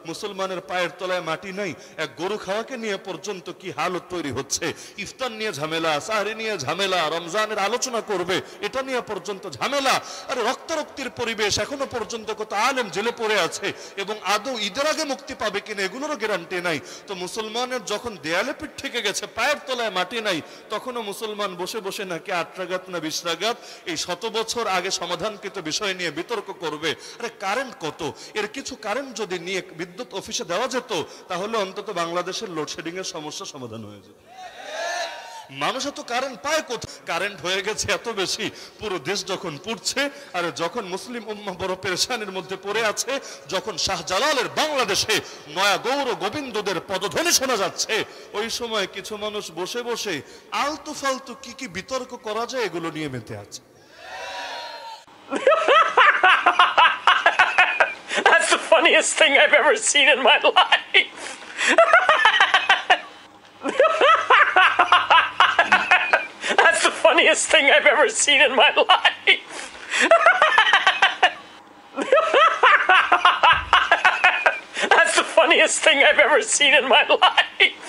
মুসলমানের পায়ের তলায় মাটি নাই, এক গরু খাওয়াকে নিয়ে পর্যন্ত কি হালত তৈরি হচ্ছে। ইফতার নিয়ে ঝামেলা, সাহরি নিয়ে ঝামেলা, রমজানের আলোচনা করবে এটা নিয়ে পর্যন্ত ঝামেলা। আরে রক্তারক্তির পরিবেশ, এখনো পর্যন্ত কত আলেম জেলে পড়ে আছে এবং আদৌ ঈদের আগে মুক্তি পাবে কিনা এগুলোরও গ্যারান্টি নাই। তো মুসলমানের যখন দেয়ালে পিঠ থেকে গেছে, পায়ের তলায় মাটি নাই, তখনও মুসলমান বসে বসে নাকি 8 রাকাত না 20 রাকাত এই 100 বছর আগে সমাধানকৃত বিষয় নিয়ে বিতর্ক করবে। আরে কারেন্ট কত, এর কিছু কারেন্ট যদি নিয়ে বিদ্যুৎ অফিসে দেওয়া যেত তাহলে অন্তত বাংলাদেশের লোডশেডিং এর সমস্যা সমাধান হয়ে যেত। মানুষ এত কারেন্ট পায় কোথায়? কারেন্ট হয়ে গেছে এত বেশি, পুরো দেশ যখন পুড়ছে, আর যখন মুসলিম উম্মাহ বড় পেরেশানির মধ্যে পড়ে আছে, যখন শাহজালালের বাংলাদেশে নয়া গৌর গোবিন্দদের পদধ্বনি শোনা যাচ্ছে, ওই সময় কিছু মানুষ বসে বসে আলতু ফালতু কি কি বিতর্ক করা যায় এগুলো নিয়ে মেতে আছে। That's the funniest thing I've ever seen in my life. That's the funniest thing I've ever seen in my life. That's the funniest thing I've ever seen in my life.